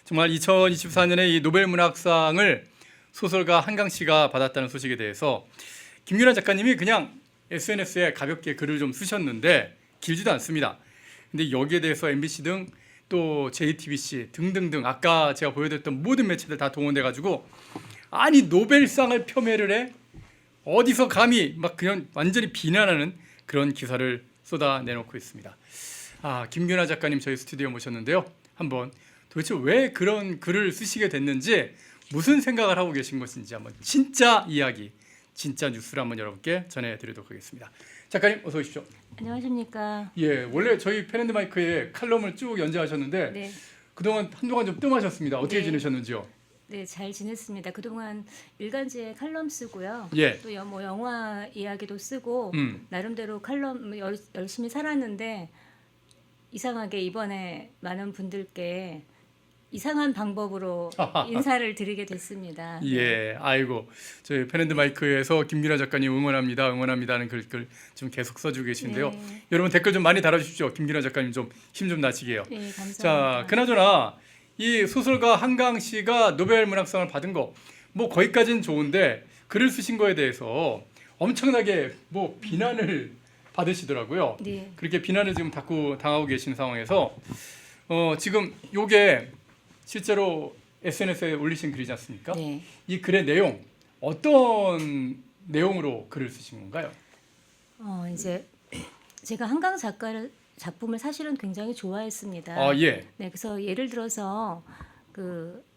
정말 2024년에 이 노벨 문학상을 소설가 한강 씨가 받았다는 소식에 대해서 김윤아 작가님이 그냥 SNS에 가볍게 글을 좀 쓰셨는데 길지도 않습니다. 근데 여기에 대해서 MBC 등 또 JTBC 등등등 아까 제가 보여드렸던 모든 매체들 다 동원돼 가지고 아니 노벨상을 폄훼를 해? 어디서 감히 막 그냥 완전히 비난하는 그런 기사를 쏟아내놓고 있습니다. 김윤아 작가님 저희 스튜디오에 모셨는데요. 한번 도대체 왜 그런 글을 쓰시게 됐는지 무슨 생각을 하고 계신 것인지 한번 진짜 이야기, 진짜 뉴스를 한번 여러분께 전해드리도록 하겠습니다. 작가님 어서 오십시오. 안녕하십니까. 예, 원래 저희 펜앤드마이크에 칼럼을 쭉 연재하셨는데 네, 그동안 한동안 좀 뜸하셨습니다. 어떻게 네. 지내셨는지요? 네, 잘 지냈습니다. 그동안 일간지에 칼럼 쓰고요. 예, 또 뭐 영화 이야기도 쓰고 나름대로 칼럼 열심히 살았는데 이상하게 이번에 많은 분들께 이상한 방법으로 인사를 드리게 됐습니다. 예, 아이고 저희 펜앤드마이크에서 김윤아 작가님 응원합니다, 응원합니다는 글 좀 계속 써주고 계신데요. 네. 여러분 댓글 좀 많이 달아주십시오. 김윤아 작가님 좀 힘 좀 나시게요. 네, 감사합니다. 자, 그나저나 이 소설가 한강 씨가 노벨 문학상을 받은 거 뭐 거기까지는 좋은데 글을 쓰신 거에 대해서 엄청나게 뭐 비난을 받으시더라고요. 네, 그렇게 비난을 지금 당하고 계신 상황에서 지금 요게 실제로 SNS에 올리신 글이지 않습니까? 네. 이 글의 내용 어떤 내용으로 글을 쓰신 건가요? 이제 제가 한강 작품을 사실은 굉장히 좋아했습니다. 예, 네, 그래서 예를 들어서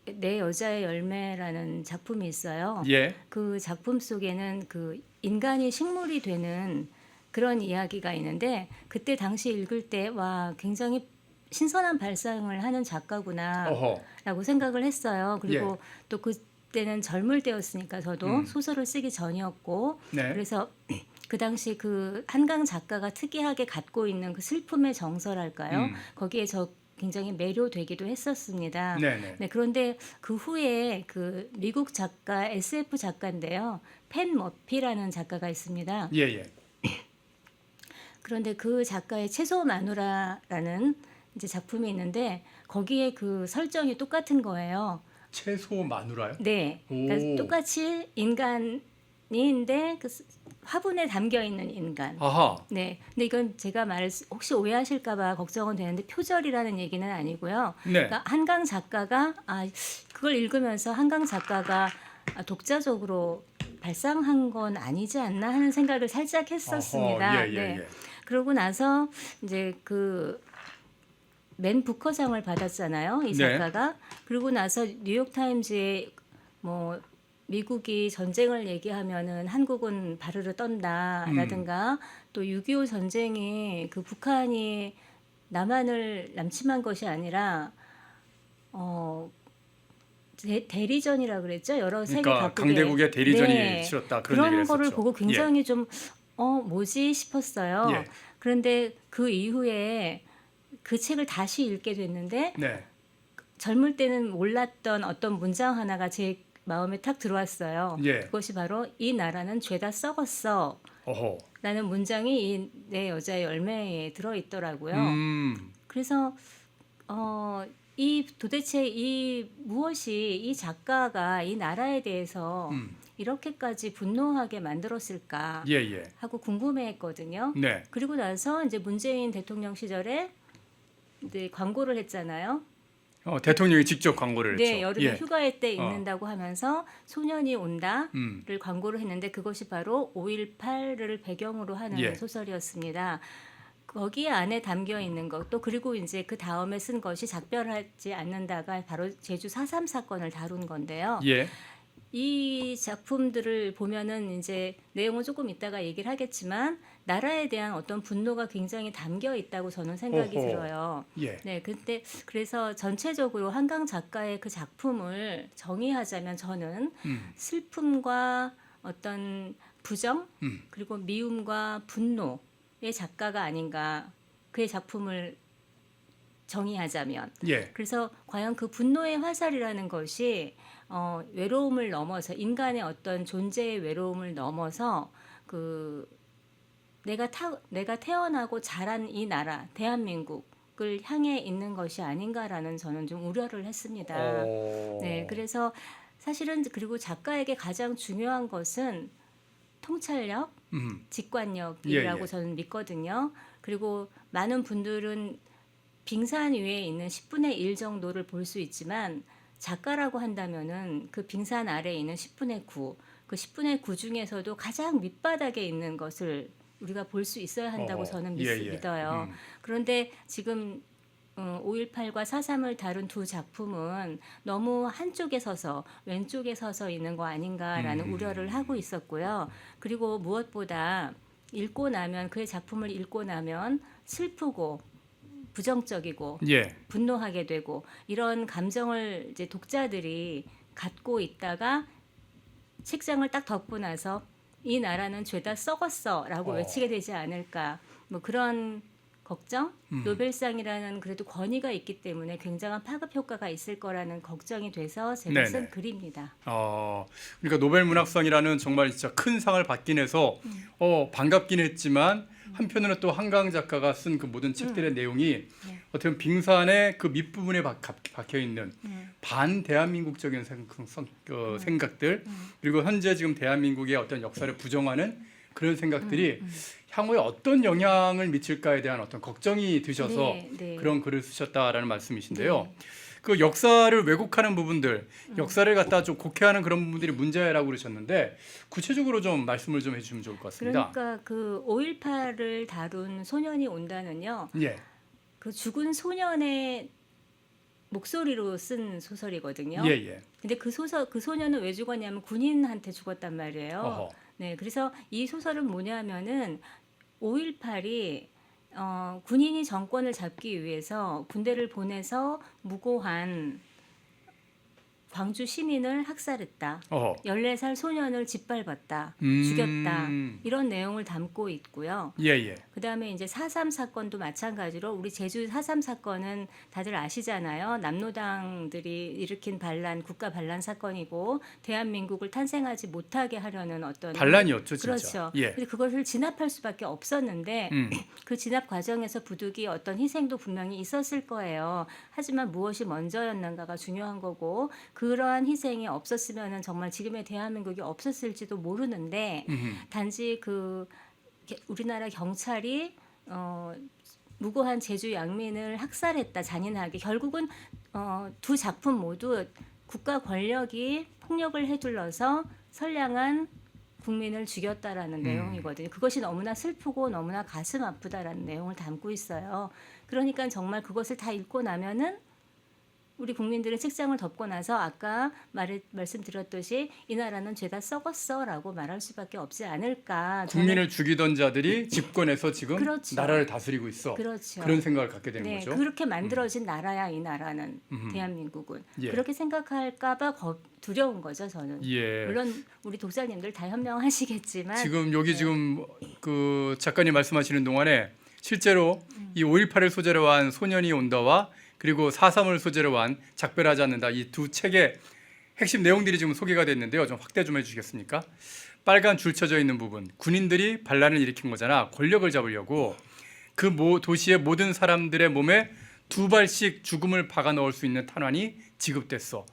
내 여자의 열매라는 작품이 있어요. 예, 그 작품 속에는 그 인간이 식물이 되는 그런 이야기가 있는데 그때 당시 읽을 때 와 굉장히 신선한 발상을 하는 작가구나라고 어허, 생각을 했어요. 그리고 또 그때는 젊을 때였으니까 저도 소설을 쓰기 전이었고 네, 그래서 그 당시 그 한강 작가가 특이하게 갖고 있는 그 슬픔의 정서랄까요? 거기에 저 굉장히 매료되기도 했었습니다. 네. 네, 그런데 그 후에 그 미국 작가 SF 작가인데요. 펜 머피라는 작가가 있습니다. 예, 예. 그런데 그 작가의 채소 마누라라는 이제 작품이 있는데 거기에 그 설정이 똑같은 거예요. 채소 마누라요? 네, 그러니까 오. 똑같이 인간인데 그 화분에 담겨 있는 인간. 아하, 네, 근데 이건 제가 혹시 오해하실까봐 걱정은 되는데 표절이라는 얘기는 아니고요. 네, 그러니까 한강 작가가 그걸 읽으면서 한강 작가가 독자적으로 발상한 건 아니지 않나 하는 생각을 살짝 했었습니다. 어허, 예, 네. 예. 그러고 나서 이제 맨 부커상을 받았잖아요, 이 네. 작가가. 그리고 나서 뉴욕 타임즈에 뭐 미국이 전쟁을 얘기하면은 한국은 바르르 떤다라든가 또 6.25 전쟁이 그 북한이 남한을 남침한 것이 아니라 대리전이라 그랬죠. 여러 세계 그러니까 각국의 강대국의 대리전이 네, 치렀다 그런 얘기를 그런 거를 했었죠. 보고 굉장히 좀 뭐지 싶었어요. 예. 그런데 그 이후에 그 책을 다시 읽게 됐는데 네, 젊을 때는 몰랐던 어떤 문장 하나가 제 마음에 탁 들어왔어요. 예. 그것이 바로 이 나라는 죄다 썩었어 어허, 라는 문장이 이 내 여자의 열매에 들어있더라고요. 그래서 도대체 무엇이 이 작가가 이 나라에 대해서 이렇게까지 분노하게 만들었을까 예, 예. 하고 궁금해했거든요. 네, 그리고 나서 이제 문재인 대통령 시절에 이제 광고를 했잖아요. 대통령이 직접 광고를 했죠. 네, 여름에 예. 휴가일 때 읽는다고 하면서 소년이 온다를 음. 광고를 했는데 그것이 바로 5.18을 배경으로 하는 예. 소설이었습니다. 거기 안에 담겨 있는 것 또 그리고 이제 그 다음에 쓴 것이 작별하지 않는다가 바로 제주 4.3 사건을 다룬 건데요. 예, 이 작품들을 보면은 이제 내용은 조금 이따가 얘기를 하겠지만 나라에 대한 어떤 분노가 굉장히 담겨 있다고 저는 생각이 오호. 들어요. 예. 네, 근데 그래서 전체적으로 한강 작가의 그 작품을 정의하자면 저는 슬픔과 어떤 부정 그리고 미움과 분노의 작가가 아닌가 그의 작품을 정의하자면 예. 그래서 과연 그 분노의 화살이라는 것이 외로움을 넘어서 인간의 어떤 존재의 외로움을 넘어서 내가 태어나고 자란 이 나라 대한민국을 쪽을 향해 있는 것이 아닌가라는 저는 좀 우려를 했습니다. 네, 그래서 사실은 그리고 작가에게 가장 중요한 것은 통찰력, 직관력이라고 예. 저는 믿거든요. 그리고 많은 분들은 빙산 위에 있는 10분의 1 정도를 볼 수 있지만 작가라고 한다면은 그 빙산 아래에 있는 10분의 9, 그 10분의 9 중에서도 가장 밑바닥에 있는 것을 우리가 볼 수 있어야 한다고 저는 믿어요. 그런데 지금 5.18과 4.3을 다룬 두 작품은 너무 한쪽에 서서 왼쪽에 서서 있는 거 아닌가라는 우려를 하고 있었고요. 그리고 무엇보다 읽고 나면 그의 작품을 읽고 나면 슬프고 부정적이고 예. 분노하게 되고 이런 감정을 이제 독자들이 갖고 있다가 책장을 딱 덮고 나서 이 나라는 죄다 썩었어라고 외치게 되지 않을까 뭐 그런 걱정, 노벨상이라는 그래도 권위가 있기 때문에 굉장한 파급 효과가 있을 거라는 걱정이 돼서 제가 쓴 네네. 글입니다. 그러니까 노벨 문학상이라는 정말 진짜 큰 상을 받긴 해서 반갑긴 했지만 한편으로는 또 한강 작가가 쓴 그 모든 책들의 내용이 어떻게 보면 빙산의 그 밑부분에 박혀 있는 반 대한민국적인 생각들 그리고 현재 지금 대한민국의 어떤 역사를 부정하는 그런 생각들이 향후에 어떤 영향을 미칠까에 대한 어떤 걱정이 드셔서 그런 글을 쓰셨다라는 말씀이신데요. 그 역사를 왜곡하는 부분들, 역사를 갖다 좀 곡해하는 그런 부분들이 문제라고 그러셨는데 구체적으로 좀 말씀을 좀 해주시면 좋을 것 같습니다. 그러니까 그 5.18을 다룬 소년이 온다는요. 예. 그 죽은 소년의 목소리로 쓴 소설이거든요. 예. 근데 그 소년은 왜 죽었냐면 군인한테 죽었단 말이에요. 어허. 네, 그래서 이 소설은 뭐냐면은 5.18이 군인이 정권을 잡기 위해서 군대를 보내서 무고한 광주 시민을 학살했다. 14살 소년을 짓밟았다. 죽였다. 이런 내용을 담고 있고요. 예. 그다음에 이제 4.3 사건도 마찬가지로 우리 제주 4.3 사건은 다들 아시잖아요. 남노당들이 일으킨 반란, 국가 반란 사건이고 대한민국을 탄생하지 못하게 하려는 어떤 반란이었죠, 진짜. 그렇죠. 예. 근데 그것을 진압할 수밖에 없었는데 그 진압 과정에서 부득이 어떤 희생도 분명히 있었을 거예요. 하지만 무엇이 먼저였는가가 중요한 거고 그러한 희생이 없었으면은 정말 지금의 대한민국이 없었을지도 모르는데 단지 그 우리나라 경찰이 무고한 제주 양민을 학살했다 잔인하게 결국은 두 작품 모두 국가 권력이 폭력을 해둘러서 선량한 국민을 죽였다라는 내용이거든요. 그것이 너무나 슬프고 너무나 가슴 아프다라는 내용을 담고 있어요. 그러니까 정말 그것을 다 읽고 나면은 우리 국민들은 책장을 덮고 나서 아까 말씀드렸듯이 이 나라는 죄다 썩었어라고 말할 수밖에 없지 않을까. 국민을 죽이던 자들이 집권해서 지금 그렇죠. 나라를 다스리고 있어. 그렇죠. 그런 생각을 갖게 되는 거죠. 그렇게 만들어진 나라야 이 나라는 대한민국은 예. 그렇게 생각할까봐 두려운 거죠 저는. 예. 물론 우리 독자님들 다 현명하시겠지만 지금 여기 지금 그 작가님 말씀하시는 동안에 실제로 이 5.18을 소재로 한 소년이 온다와 그리고 4.3을 소재로 한 작별하지 않는다 이 두 책의 핵심 내용들이 지금 소개가 됐는데요. 좀 확대 좀 해주시겠습니까? 빨간 줄 쳐져 있는 부분, 군인들이 반란을 일으킨 거잖아. 권력을 잡으려고 그 도시의 모든 사람들의 몸에 2발씩 죽음을 박아 넣을 수 있는 탄환이 지급됐어.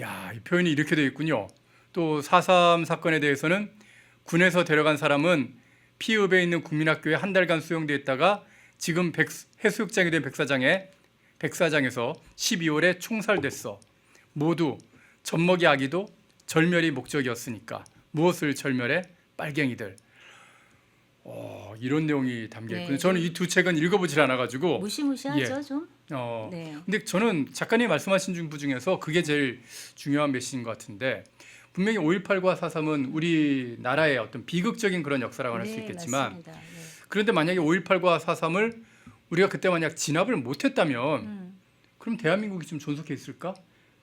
야, 이 표현이 이렇게 되어 있군요. 또 4.3 사건에 대해서는 군에서 데려간 사람은 피읍에 있는 국민학교에 한 달간 수용돼 있다가 지금 해수욕장이 된 백사장에서 12월에 총살됐어. 모두 젖먹이 아기도 절멸이 목적이었으니까 무엇을 절멸해? 빨갱이들. 이런 내용이 담겨 있군요. 저는 이 두 책은 읽어보질 않아가지고 무시무시하죠 좀. 네. 근데 저는 작가님 말씀하신 분 중에서 그게 제일 중요한 메시지인 것 같은데 분명히 5.18과 4.3은 우리나라의 어떤 비극적인 그런 역사라고 할 수 있겠지만 맞습니다. 네. 그런데 만약에 5.18과 4.3을 우리가 그때 만약 진압을 못했다면 그럼 대한민국이 좀 존속해 있을까?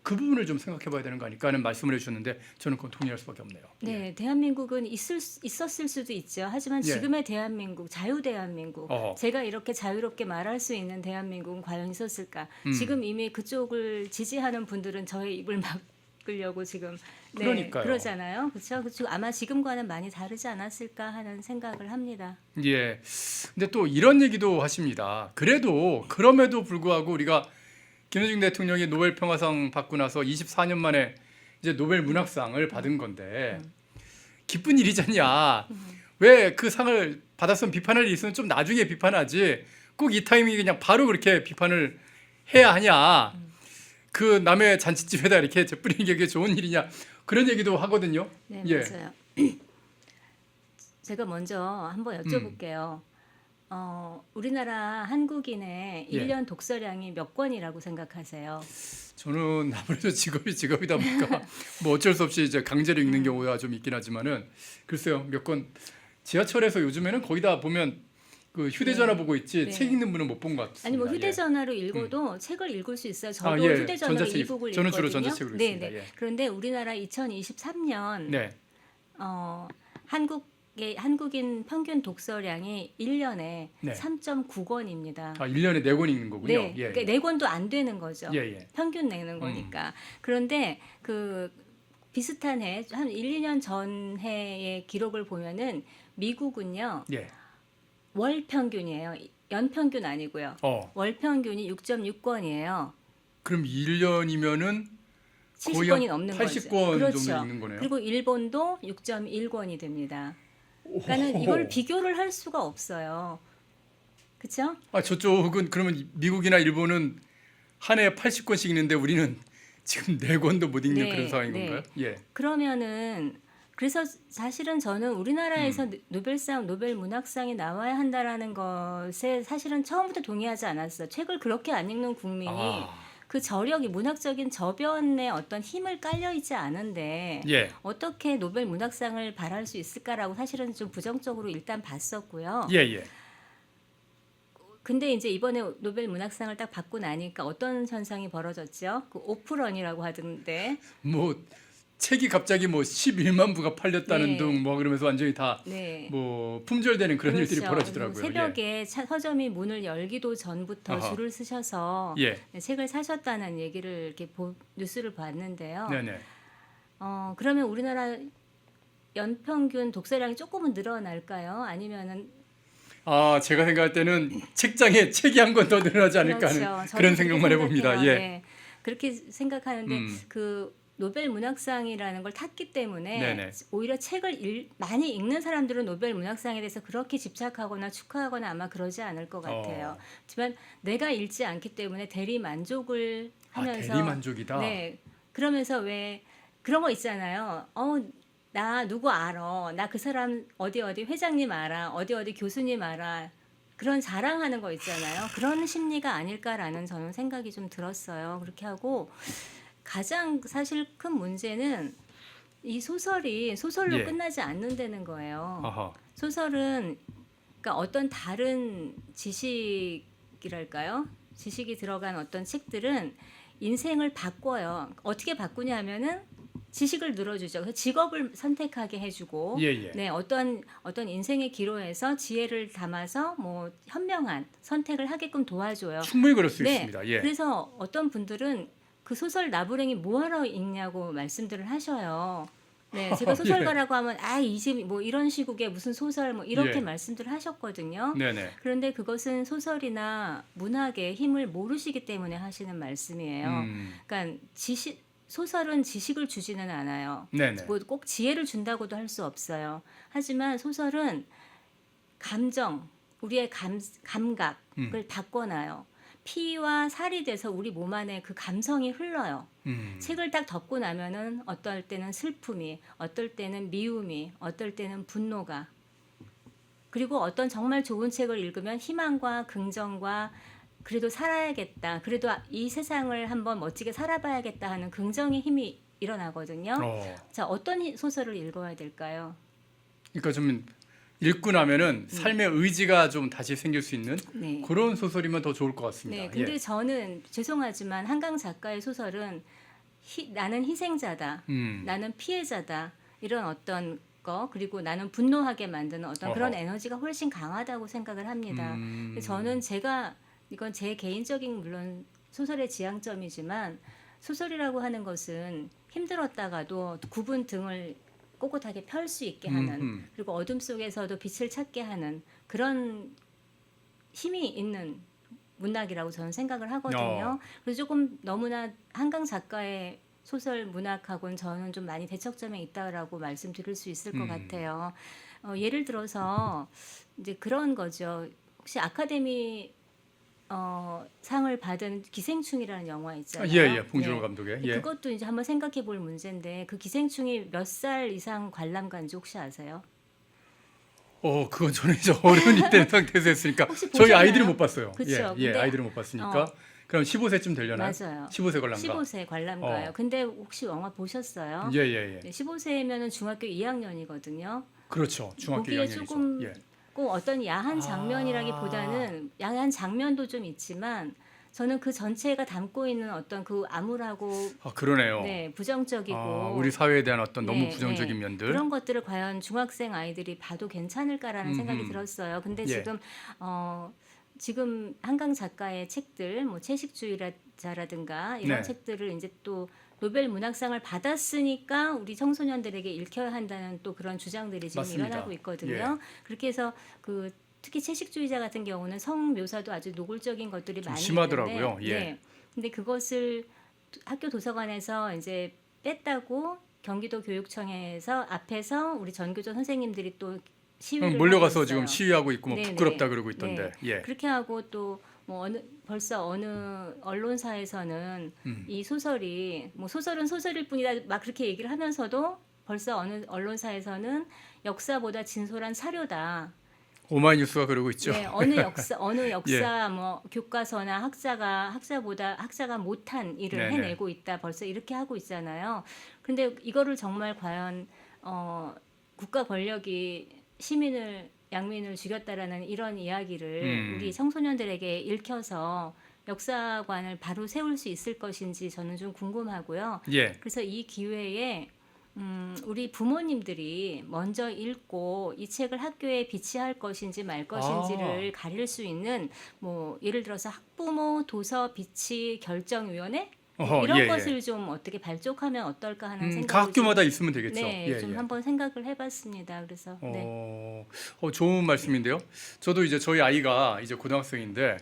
그 부분을 좀 생각해 봐야 되는 거 아닐까 하는 말씀을 해주셨는데 저는 그건 동의할 수밖에 없네요. 네, 대한민국은 있었을 수도 있죠. 하지만 지금의 대한민국, 자유 대한민국, 제가 이렇게 자유롭게 말할 수 있는 대한민국은 과연 있었을까? 지금 이미 그쪽을 지지하는 분들은 저의 입을 막 읽으려고 지금 그러니까요. 그러잖아요. 그렇죠. 그렇죠. 아마 지금과는 많이 다르지 않았을까 하는 생각을 합니다. 예. 근데 또 이런 얘기도 하십니다. 그럼에도 불구하고 우리가 김대중 대통령이 노벨 평화상 받고 나서 24년 만에 이제 노벨 문학상을 받은 건데 기쁜 일이잖냐. 왜 그 상을 받았으면 비판할 일이 있으면 좀 나중에 비판하지. 꼭 이 타이밍에 그냥 바로 그렇게 비판을 해야 하냐. 그 남의 잔치집에다 이렇게 재뿌리는 게 좋은 일이냐. 그런 얘기도 하거든요. 네, 예. 맞아요. 제가 먼저 한번 여쭤볼게요. 우리나라 한국인의 예. 1년 독서량이 몇 권이라고 생각하세요? 저는 아무래도 직업이다 보니까 뭐 어쩔 수 없이 이제 강제로 읽는 경우가 좀 있긴 하지만은 글쎄요 몇 권 지하철에서 요즘에는 거기다 보면 그 휴대전화 네. 보고 있지 네. 책 읽는 분은 못 본 것 같습니다. 아니 뭐 예. 휴대전화로 읽어도 책을 읽을 수 있어요. 저도 예. 휴대전화로 전자책 이북을 저는 주로 읽거든요. 전자책으로 네, 읽습니다. 네. 예. 그런데 우리나라 2023년 네. 한국인 평균 독서량이 1년에 네. 3.9권입니다. 1년에 4권 읽는 거군요. 네, 예. 그러니까 4권도 안 되는 거죠. 예, 예. 평균 내는 거니까. 그런데 그 비슷한 해, 한 1, 2년 전 해의 기록을 보면은 미국은요. 예. 월 평균이에요. 연 평균 아니고요. 월 평균이 6.6권이에요. 그럼 1년이면은 거의 70권이 넘는 80권 거죠. 그렇죠. 정도 읽는 거네요. 그리고 일본도 6.1권이 됩니다. 그러니까는 이걸 비교를 할 수가 없어요. 그렇죠? 저쪽은 그러면 미국이나 일본은 한 해에 80권씩 읽는데 우리는 지금 4권도 못 읽는 네, 그런 상황인 네. 건가요? 예. 그러면은 그래서 사실은 저는 우리나라에서 노벨상, 노벨 문학상이 나와야 한다라는 것에 사실은 처음부터 동의하지 않았어요. 책을 그렇게 안 읽는 국민이 그 저력이 문학적인 저변에 어떤 힘을 깔려 있지 않은데 예. 어떻게 노벨 문학상을 바랄 수 있을까라고 사실은 좀 부정적으로 일단 봤었고요. 예, 예. 근데 이제 이번에 노벨 문학상을 딱 받고 나니까 어떤 현상이 벌어졌죠? 그 오프런이라고 하던데. 뭐 책이 갑자기 뭐 11만 부가 팔렸다는 네. 등 뭐 그러면서 완전히 다 네. 뭐 품절되는 그런 그렇죠. 일들이 벌어지더라고요. 새벽에 서점이 문을 열기도 전부터 아하. 줄을 서셔서 예. 책을 사셨다는 얘기를 이렇게 뉴스를 봤는데요. 네네. 그러면 우리나라 연평균 독서량이 조금은 늘어날까요? 아니면은 제가 생각할 때는 책장에 책이 한 권 더 늘어나지 않을까 하는 그렇죠. 그런 저는 생각만 그렇게 해봅니다. 생각해요. 예. 네. 그렇게 생각하는데 그 노벨 문학상이라는 걸 탔기 때문에 네네. 오히려 책을 많이 읽는 사람들은 노벨 문학상에 대해서 그렇게 집착하거나 축하하거나 아마 그러지 않을 것 같아요. 하지만 내가 읽지 않기 때문에 대리 만족을 하면서 대리 만족이다. 네. 그러면서 왜 그런 거 있잖아요. 나 누구 알아. 나 그 사람 어디 회장님 알아. 어디 교수님 알아. 그런 자랑하는 거 있잖아요. 그런 심리가 아닐까라는 저는 생각이 좀 들었어요. 그렇게 하고 가장 사실 큰 문제는 이 소설로 예. 끝나지 않는다는 거예요. 아하. 소설은 그러니까 어떤 다른 지식이랄까요? 지식이 들어간 어떤 책들은 인생을 바꿔요. 어떻게 바꾸냐면은 지식을 늘어주죠. 그래서 직업을 선택하게 해주고, 예. 네 어떤 인생의 기로에서 지혜를 담아서 뭐 현명한 선택을 하게끔 도와줘요. 충분히 그럴 수 네, 있습니다. 예. 그래서 어떤 분들은 그 소설 나부랭이 뭐하러 읽냐고 말씀들을 하셔요. 네, 제가 소설가라고 하면 이집 뭐 이런 시국에 무슨 소설 뭐 이렇게 예. 말씀들을 하셨거든요. 네네. 그런데 그것은 소설이나 문학의 힘을 모르시기 때문에 하시는 말씀이에요. 그러니까 소설은 지식을 주지는 않아요. 네네. 뭐 꼭 지혜를 준다고도 할 수 없어요. 하지만 소설은 감정, 우리의 감각을 바꿔놔요. 피와 살이 돼서 우리 몸 안에 그 감성이 흘러요. 책을 딱 덮고 나면은 어떨 때는 슬픔이, 어떨 때는 미움이, 어떨 때는 분노가. 그리고 어떤 정말 좋은 책을 읽으면 희망과 긍정과 그래도 살아야겠다. 그래도 이 세상을 한번 멋지게 살아봐야겠다 하는 긍정의 힘이 일어나거든요. 자, 어떤 소설을 읽어야 될까요? 그러니까 좀 읽고 나면은 삶의 의지가 좀 다시 생길 수 있는 네. 그런 소설이면 더 좋을 것 같습니다. 네, 근데 예. 저는 죄송하지만 한강 작가의 소설은 나는 희생자다, 나는 피해자다 이런 어떤 거 그리고 나는 분노하게 만드는 어떤 그런 에너지가 훨씬 강하다고 생각을 합니다. 저는 이건 제 개인적인 물론 소설의 지향점이지만 소설이라고 하는 것은 힘들었다가도 구분 등을 꼿꼿하게 펼 수 있게 하는 그리고 어둠 속에서도 빛을 찾게 하는 그런 힘이 있는 문학이라고 저는 생각을 하거든요. 그래서 조금 너무나 한강 작가의 소설 문학하고는 저는 좀 많이 대척점에 있다라고 말씀드릴 수 있을 것 같아요. 예를 들어서 이제 그런 거죠. 혹시 아카데미 상을 받은 기생충이라는 영화 있잖아요. 예, 봉준호 네. 감독의. 예. 그것도 이제 한번 생각해 볼 문제인데 그 기생충이 몇 살 이상 관람가인지 혹시 아세요? 그건 저는 이제 어른이 된 상태에서 했으니까 혹시 저희 보셨나요? 아이들이 못 봤어요. 그쵸. 예, 근데- 아이들은 못 봤으니까. 그럼 15세쯤 되려나요? 맞아요. 15세 관람가. 15세 관람가예요. 근데 혹시 영화 보셨어요? 예. 네, 15세면은 중학교 2학년이거든요. 그렇죠. 중학교 보기에 2학년이죠. 조금 예. 꼭 어떤 야한 장면이라기보다는 야한 장면도 좀 있지만 저는 그 전체가 담고 있는 어떤 그 암울하고 그러네요. 네, 부정적이고 우리 사회에 대한 어떤 너무 네, 부정적인 네. 면들. 그런 것들을 과연 중학생 아이들이 봐도 괜찮을까라는 생각이 들었어요. 근데 예. 지금 한강 작가의 책들, 뭐 채식주의자라든가 이런 네. 책들을 이제 또 노벨 문학상을 받았으니까 우리 청소년들에게 읽혀야 한다는 또 그런 주장들이 지금 맞습니다. 일어나고 있거든요. 그렇게 해서 그 특히 채식주의자 같은 경우는 성 묘사도 아주 노골적인 것들이 좀 많이 심하더라고요. 있는데, 예. 네. 근데 그것을 학교 도서관에서 이제 뺐다고 경기도 교육청에서 앞에서 우리 전교조 선생님들이 또 시위를 몰려가서 하고 지금 있어요. 시위하고 있고 뭐 네네. 부끄럽다 그러고 있던데. 네. 예. 그렇게 하고 또 뭐 벌써 어느 언론사에서는 이 소설이 뭐 소설은 소설일 뿐이다 막 그렇게 얘기를 하면서도 벌써 어느 언론사에서는 역사보다 진솔한 사료다. 오마이뉴스가 그러고 있죠. 네, 어느 역사 뭐 교과서나 학자가 못한 일을 네네. 해내고 있다. 벌써 이렇게 하고 있잖아요. 근데 이거를 정말 과연 국가 권력이 양민을 죽였다라는 이런 이야기를 우리 청소년들에게 읽혀서 역사관을 바로 세울 수 있을 것인지 저는 좀 궁금하고요. 예. 그래서 이 기회에 우리 부모님들이 먼저 읽고 이 책을 학교에 비치할 것인지 말 것인지를 가릴 수 있는 뭐 예를 들어서 학부모 도서 비치 결정위원회 이런 예. 것을 좀 어떻게 발족하면 어떨까 하는 생각이 각 학교마다 있으면 되겠죠. 네, 좀 한번 생각을 해봤습니다. 그래서 네. 좋은 말씀인데요. 저도 이제 저희 아이가 이제 고등학생인데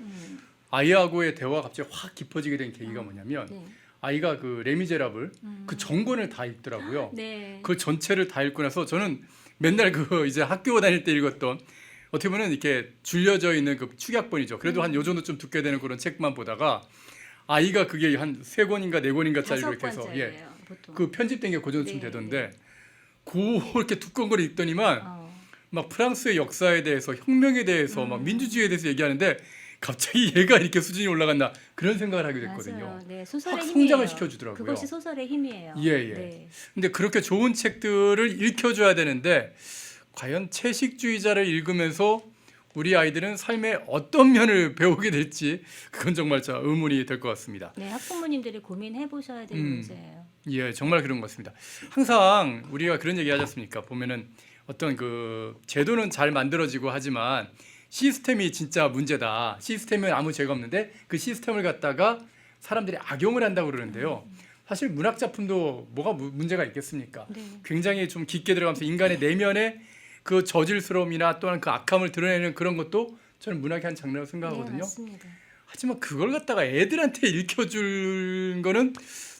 아이하고의 대화가 갑자기 확 깊어지게 된 계기가 뭐냐면 네. 아이가 그 레미제라블 그 전권을 다 읽더라고요. 네. 그 전체를 다 읽고 나서 저는 맨날 그 이제 학교 다닐 때 읽었던 어떻게 보면 이렇게 줄여져 있는 그 축약본이죠. 그래도 한 요 정도 좀 듣게 되는 그런 책만 보다가 아이가 그게 한 3권인가 4권인가짜리로 이렇게 해서 5권짜리예요, 보통. 그 편집된 게 그 정도쯤 네, 되던데 그렇게 두꺼운 걸 읽더니만 어. 막 프랑스의 역사에 대해서 혁명에 대해서 막 민주주의에 대해서 얘기하는데 갑자기 얘가 이렇게 수준이 올라간다 그런 생각을 하게 됐거든요. 맞아요. 네, 소설의 확 힘이에요. 성장을 시켜주더라고요. 그것이 소설의 힘이에요. 예. 네. 근데 그렇게 좋은 책들을 읽혀줘야 되는데 과연 채식주의자를 읽으면서 우리 아이들은 삶의 어떤 면을 배우게 될지 그건 정말 자 의문이 될 것 같습니다. 네, 학부모님들이 고민해 보셔야 될 문제예요. 예, 정말 그런 것 같습니다. 항상 우리가 그런 얘기 하지 않습니까? 보면은 어떤 그 제도는 잘 만들어지고 하지만 시스템이 진짜 문제다. 시스템은 아무 죄가 없는데 그 시스템을 갖다가 사람들이 악용을 한다고 그러는데요. 사실 문학 작품도 뭐가 문제가 있겠습니까? 네. 굉장히 좀 깊게 들어가면서 인간의 내면의 그 저질스러움이나 또한 그 악함을 드러내는 그런 것도 저는 문학의 한 장르라고 네, 생각하거든요. 맞습니다. 하지만 그걸 갖다가 애들한테 읽혀줄 거는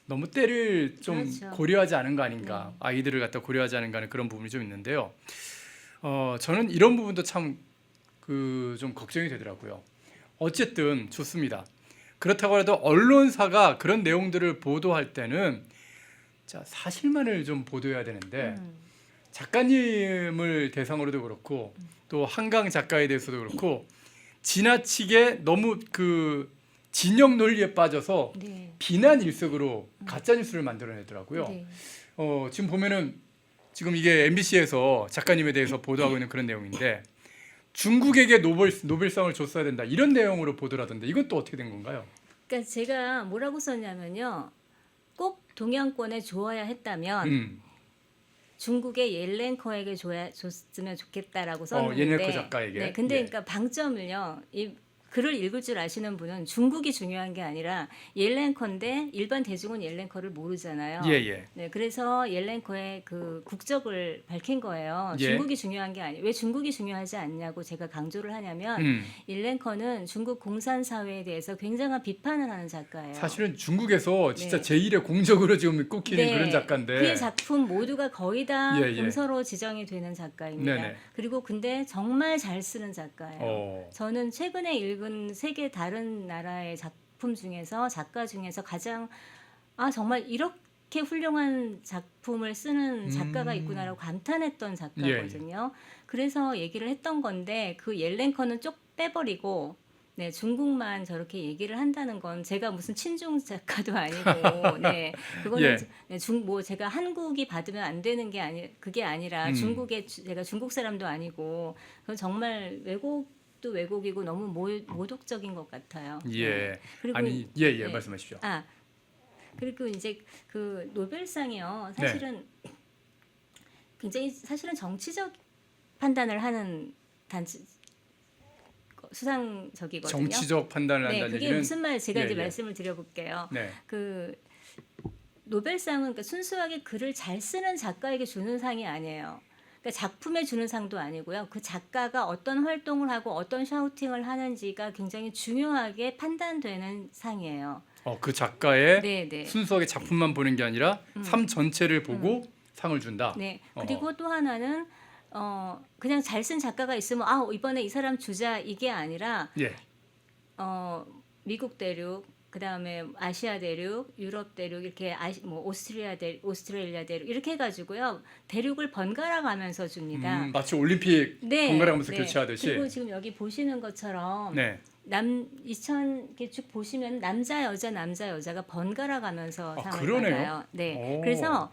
너무 때를 좀 그렇죠. 고려하지 않은 거 아닌가, 아이들을 갖다 고려하지 않은 거 하는 그런 부분이 좀 있는데요. 저는 이런 부분도 참 그 좀 걱정이 되더라고요. 어쨌든 좋습니다. 그렇다고 해도 언론사가 그런 내용들을 보도할 때는 자 사실만을 좀 보도해야 되는데 작가님을 대상으로도 그렇고 또 한강 작가에 대해서도 그렇고 지나치게 너무 그 진영 논리에 빠져서 네. 비난 일색으로 가짜 뉴스를 만들어내더라고요. 네. 지금 보면은 지금 이게 MBC에서 작가님에 대해서 보도하고 있는 그런 내용인데 중국에게 노벨상을 줬어야 된다 이런 내용으로 보도를 하던데 이건 또 어떻게 된 건가요? 그러니까 제가 뭐라고 썼냐면요. 꼭 동양권에 줘야 했다면 중국의 옐렌커에게 줬으면 좋겠다라고 썼는데 옐렌커 작가에게. 네, 근데 예. 그러니까 방점을요. 이 글을 읽을 줄 아시는 분은 중국이 중요한 게 아니라 옐렌커인데 일반 대중은 옐렌커를 모르잖아요. 예, 예. 네, 그래서 옐렌커의 그 국적을 밝힌 거예요. 예. 중국이 중요한 게 아니에요. 왜 중국이 중요하지 않냐고 제가 강조를 하냐면 옐렌커는 중국 공산사회에 대해서 굉장한 비판을 하는 작가예요. 사실은 중국에서 진짜 네. 제1의 공적으로 지금 꼽히는 네, 그런 작가인데. 그의 작품 모두가 거의 다 예, 예. 금서로 지정이 되는 작가입니다. 네네. 그리고 근데 정말 잘 쓰는 작가예요. 저는 최근에 읽은 세계 다른 나라의 작품 중에서 작가 중에서 가장 정말 이렇게 훌륭한 작품을 쓰는 작가가 있구나라고 감탄했던 작가거든요. 그래서 얘기를 했던 건데 그 옐렌커는 쪽 빼버리고 네, 중국만 저렇게 얘기를 한다는 건 제가 무슨 친중 작가도 아니고, 네, 그거는 예. 네, 제가 한국이 받으면 안 되는 게 그게 아니라 제가 중국 사람도 아니고, 그건 정말 왜곡도 왜곡이고 너무 모독적인 것 같아요. 예. 네. 그리고 아니, 예, 네. 말씀하십시오. 그리고 이제 그 노벨상이요, 사실은 굉장히 사실은 정치적 판단을 하는 수상적이거든요. 정치적 판단을 네, 한다는 그게 얘기는 무슨 말 제가 이제 예. 말씀을 드려볼게요. 네. 그 노벨상은 그러니까 순수하게 글을 잘 쓰는 작가에게 주는 상이 아니에요. 그러니까 작품에 주는 상도 아니고요. 그 작가가 어떤 활동을 하고 어떤 샤우팅을 하는지가 굉장히 중요하게 판단되는 상이에요. 그 작가의 네. 순수하게 작품만 보는 게 아니라 삶 전체를 보고 상을 준다. 네. 그리고 또 하나는 그냥 잘 쓴 작가가 있으면 이번에 이 사람 주자 이게 아니라 예. 미국 대륙, 그다음에 아시아 대륙, 유럽 대륙 이렇게 오스트레일리아 대륙 이렇게 해가지고요 대륙을 번갈아 가면서 줍니다. 마치 올림픽 번갈아 가면서 교체하듯이. 그리고 지금 여기 보시는 것처럼 네. 2000개 쭉 보시면 남자 여자가 번갈아 가면서 상을 그러네요. 받아요. 네. 오. 그래서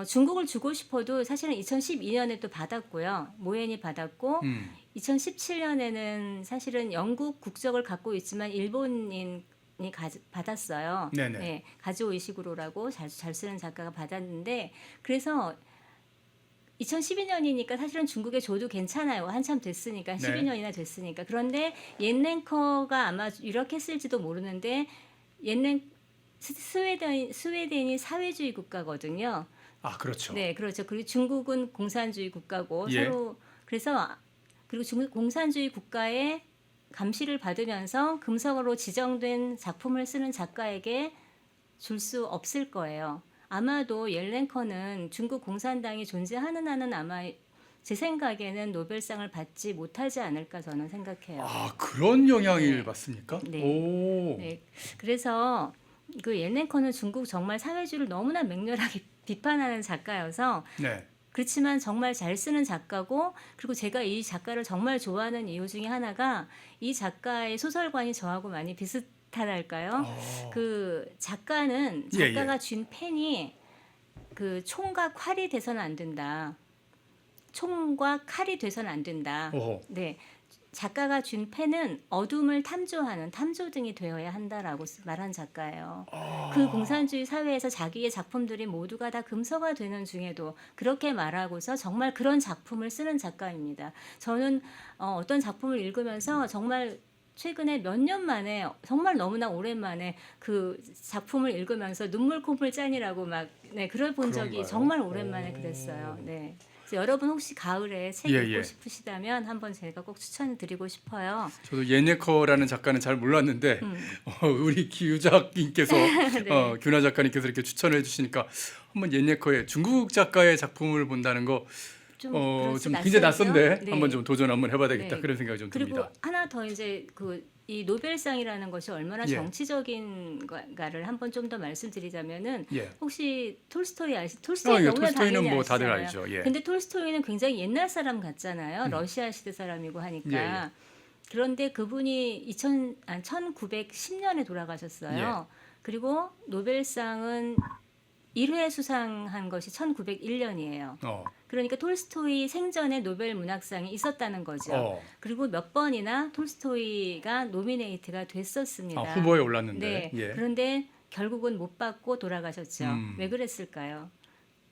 중국을 주고 싶어도 사실은 2012년에 또 받았고요. 모엔이 받았고 2017년에는 사실은 영국 국적을 갖고 있지만 일본인이 받았어요. 네네. 네, 가즈오 이시구로라고 잘 쓰는 작가가 받았는데 그래서 2012년이니까 사실은 중국에 줘도 괜찮아요. 한참 됐으니까 12년이나 됐으니까. 그런데 옌랭커가 아마 이렇게 쓸지도 모르는데 스웨덴이 사회주의 국가거든요. 그렇죠. 네, 그렇죠. 그리고 중국은 공산주의 국가고 예. 서로 그래서 그리고 중국 공산주의 국가의 감시를 받으면서 금서로 지정된 작품을 쓰는 작가에게 줄 수 없을 거예요. 아마도 옐렌커는 중국 공산당이 존재하는 한은 아마 제 생각에는 노벨상을 받지 못하지 않을까 저는 생각해요. 그런 영향을 받습니까? 네. 오. 네. 그래서 그 옐렌커는 중국 정말 사회주의를 너무나 맹렬하게 비판하는 작가여서 네. 그렇지만 정말 잘 쓰는 작가고 그리고 제가 이 작가를 정말 좋아하는 이유 중에 하나가 이 작가의 소설관이 저하고 많이 비슷하달까요? 그 작가는 작가가 쥔 펜이 그 총과 칼이 돼서는 안 된다. 총과 칼이 돼서는 안 된다. 네. 작가가 준 펜은 어둠을 탐조하는 탐조등이 되어야 한다라고 말한 작가예요. 그 공산주의 사회에서 자기의 작품들이 모두가 다 금서가 되는 중에도 그렇게 말하고서 정말 그런 작품을 쓰는 작가입니다. 저는 어떤 작품을 읽으면서 정말 최근에 몇 년 만에 정말 너무나 오랜만에 그 작품을 읽으면서 눈물 콧물 짠이라고 그걸 본 적이 그런가요? 정말 오랜만에 그랬어요. 네. 여러분 혹시 가을에 책 읽고 싶으시다면 한번 제가 꼭 추천드리고 싶어요. 저도 예네커라는 작가는 잘 몰랐는데 우리 기유작님께서 네. 규나 작가님께서 이렇게 추천을 해주시니까 한번 예네커의 중국 작가의 작품을 본다는 거 좀 굉장히 낯선데 네. 한번 좀 도전 한번 해봐야 되겠다 네. 그런 생각이 좀 그리고 듭니다. 하나 더 이제 이 노벨상이라는 것이 얼마나 정치적인가를 한번 좀 더 말씀드리자면은 혹시 톨스토이 톨스토이 너무나 톨스토이는 당연히 뭐 다들 아시잖아요. 알죠. 근데 톨스토이는 굉장히 옛날 사람 같잖아요. 러시아 시대 사람이고 하니까. 그런데 그분이 1910년에 돌아가셨어요. 그리고 노벨상은 1회 수상한 것이 1901년이에요. 그러니까 톨스토이 생전에 노벨 문학상이 있었다는 거죠. 그리고 몇 번이나 톨스토이가 노미네이트가 됐었습니다. 후보에 올랐는데. 네. 그런데 결국은 못 받고 돌아가셨죠. 왜 그랬을까요?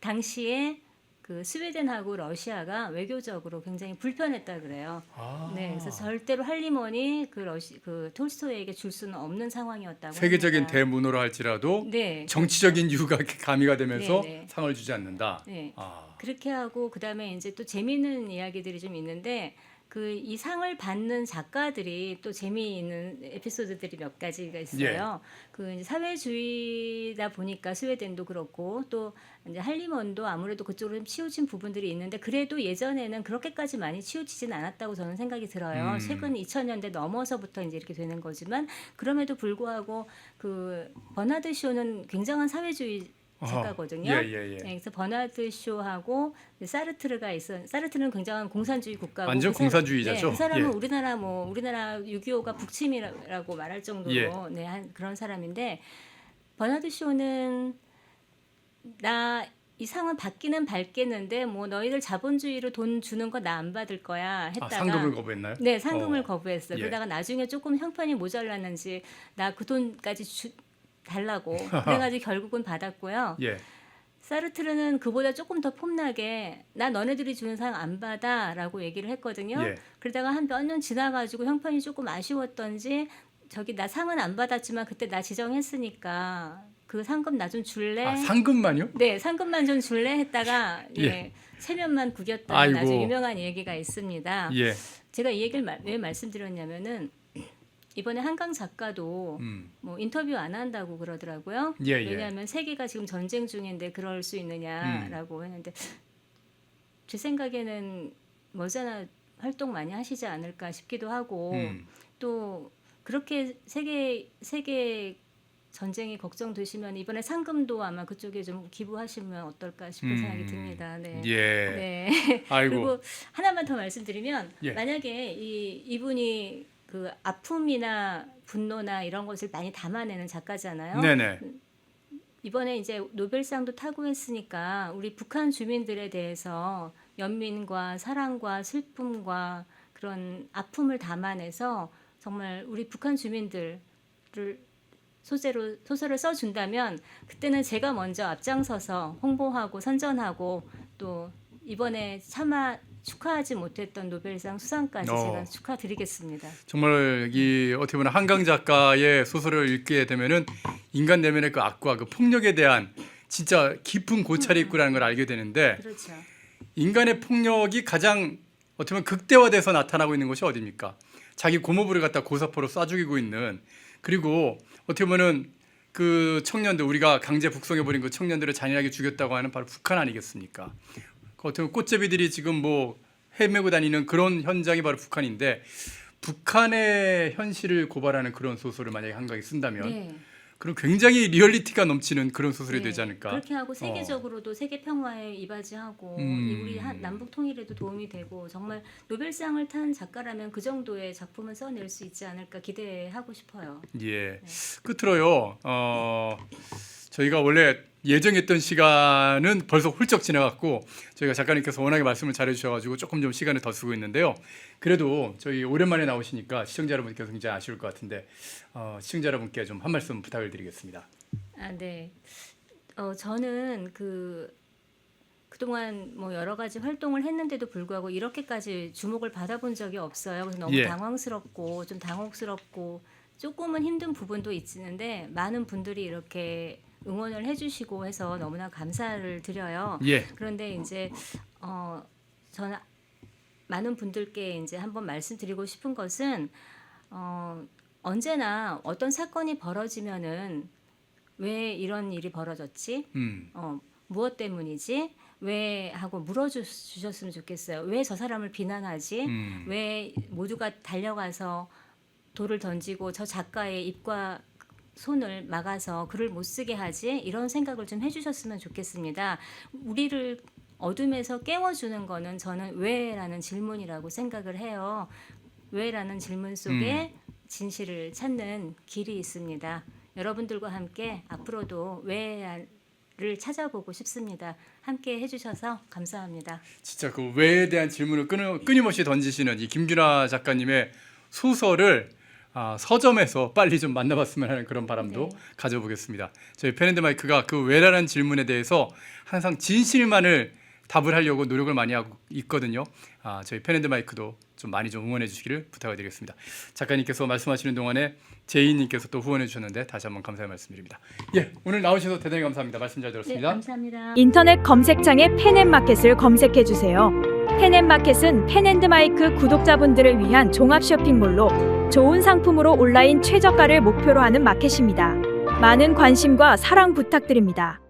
당시에 그 스웨덴하고 러시아가 외교적으로 굉장히 불편했다 그래요. 아. 네, 그래서 절대로 할리먼이 그 톨스토이에게 줄 수는 없는 상황이었다고 세계적인 합니다. 대문호로 할지라도 네, 정치적인 이유가 가미가 되면서 네, 네. 상을 주지 않는다. 네. 아. 그렇게 하고 그다음에 이제 또 재미있는 이야기들이 좀 있는데 그 이 상을 받는 작가들이 또 재미있는 에피소드들이 몇 가지가 있어요. 그 이제 사회주의다 보니까 스웨덴도 그렇고 또 이제 할리먼도 아무래도 그쪽으로 좀 치우친 부분들이 있는데 그래도 예전에는 그렇게까지 많이 치우치진 않았다고 저는 생각이 들어요. 최근 2000년대 넘어서부터 이제 이렇게 되는 거지만 그럼에도 불구하고 그 버나드 쇼는 굉장한 사회주의 작가거든요. 예. 네, 그래서 버나드 쇼하고 사르트르가 있어. 사르트르는 굉장한 공산주의 국가고 완전 공산주의자죠. 네, 그 사람은 예. 우리나라 6.25가 북침이라고 말할 정도로 예. 네, 그런 사람인데 버나드 쇼는 나 이 상은 받기는 받겠는데 뭐 너희들 자본주의로 돈 주는 거 나 안 받을 거야 했다가 상금을 거부했나요? 네, 상금을 거부했어요. 예. 그러다가 나중에 조금 형편이 모자랐는지 나 그 돈까지 달라고 그래가지고 결국은 받았고요. 예. 사르트르는 그보다 조금 더 폼나게 나 너네들이 주는 상 안 받아라고 얘기를 했거든요. 예. 그러다가 한 몇 년 지나가지고 형편이 조금 아쉬웠던지 저기 나 상은 안 받았지만 그때 나 지정했으니까 그 상금 나 좀 줄래? 아, 상금만요? 네, 상금만 좀 줄래 했다가 예. 체면만 구겼던 아이고. 아주 유명한 얘기가 있습니다. 예. 제가 이 얘기를 왜 말씀드렸냐면은 이번에 한강 작가도 뭐 인터뷰 안 한다고 그러더라고요. 예. 왜냐하면 세계가 지금 전쟁 중인데 그럴 수 있느냐라고 했는데 제 생각에는 머지않아 활동 많이 하시지 않을까 싶기도 하고 또 그렇게 세계 전쟁이 걱정되시면 이번에 상금도 아마 그쪽에 좀 기부하시면 어떨까 싶은 생각이 듭니다. 네. 예. 네. 아이고. 그리고 하나만 더 말씀드리면 예. 만약에 이분이 그 아픔이나 분노나 이런 것을 많이 담아내는 작가잖아요. 네네. 이번에 이제 노벨상도 타고 했으니까 우리 북한 주민들에 대해서 연민과 사랑과 슬픔과 그런 아픔을 담아내서 정말 우리 북한 주민들을 소설을 써준다면 그때는 제가 먼저 앞장서서 홍보하고 선전하고 또 이번에 차마 축하하지 못했던 노벨상 수상까지 제가 축하드리겠습니다. 정말 이 어떻게 보면 한강 작가의 소설을 읽게 되면은 인간 내면의 그 악과 그 폭력에 대한 진짜 깊은 고찰이 있구라는 걸 알게 되는데 그렇죠. 인간의 폭력이 가장 어떻게 보면 극대화돼서 나타나고 있는 것이 어디입니까? 자기 고모부를 갖다 고사포로 쏴 죽이고 있는 그리고 어떻게 보면은 그 청년들 우리가 강제 북송해 버린 그 청년들을 잔인하게 죽였다고 하는 바로 북한 아니겠습니까? 그 어떻게 보면 꽃제비들이 지금 뭐 헤매고 다니는 그런 현장이 바로 북한인데 북한의 현실을 고발하는 그런 소설을 만약에 한강이 쓴다면 네. 그럼 굉장히 리얼리티가 넘치는 그런 소설이 되지 않을까? 그렇게 하고 세계적으로도 세계 평화에 이바지하고 우리 남북 통일에도 도움이 되고 정말 노벨상을 탄 작가라면 그 정도의 작품을 써낼 수 있지 않을까 기대하고 싶어요. 예. 끝으로요. 저희가 원래 예정했던 시간은 벌써 훌쩍 지나갔고 저희가 작가님께서 워낙에 말씀을 잘해주셔가지고 조금 좀 시간을 더 쓰고 있는데요. 그래도 저희 오랜만에 나오시니까 시청자 여러분께서 굉장히 아쉬울 것 같은데 시청자 여러분께 좀 한 말씀 부탁을 드리겠습니다. 아, 네. 저는 그동안 뭐 여러 가지 활동을 했는데도 불구하고 이렇게까지 주목을 받아본 적이 없어요. 그래서 너무 예. 당황스럽고 좀 당혹스럽고 조금은 힘든 부분도 있는데 많은 분들이 이렇게 응원을 해주시고 해서 너무나 감사를 드려요. 예. 그런데 이제 저는 많은 분들께 이제 한번 말씀드리고 싶은 것은 언제나 어떤 사건이 벌어지면은 왜 이런 일이 벌어졌지? 무엇 때문이지? 왜 하고 물어주셨으면 좋겠어요. 왜 저 사람을 비난하지? 왜 모두가 달려가서 돌을 던지고 저 작가의 입과 손을 막아서 글을 못 쓰게 하지? 이런 생각을 좀 해주셨으면 좋겠습니다. 우리를 어둠에서 깨워주는 거는 저는 왜라는 질문이라고 생각을 해요. 왜라는 질문 속에 진실을 찾는 길이 있습니다. 여러분들과 함께 앞으로도 왜를 찾아보고 싶습니다. 함께 해주셔서 감사합니다. 진짜 그 왜에 대한 질문을 끊임없이 던지시는 이 김규나 작가님의 소설을 서점에서 빨리 좀 만나봤으면 하는 그런 바람도 가져보겠습니다. 저희 펜앤드마이크가 그 왜라는 질문에 대해서 항상 진실만을 답을 하려고 노력을 많이 하고 있거든요. 저희 펜앤드마이크도 좀 많이 좀 응원해 주시기를 부탁드리겠습니다. 작가님께서 말씀하시는 동안에 제이님께서 또 후원해 주셨는데 다시 한번 감사의 말씀드립니다. 예, 오늘 나오셔서 대단히 감사합니다. 말씀 잘 네, 들었습니다. 감사합니다. 인터넷 검색창에 펜앤마켓을 검색해 주세요. 펜앤마켓은 펜앤드마이크 구독자분들을 위한 종합 쇼핑몰로 좋은 상품으로 온라인 최저가를 목표로 하는 마켓입니다. 많은 관심과 사랑 부탁드립니다.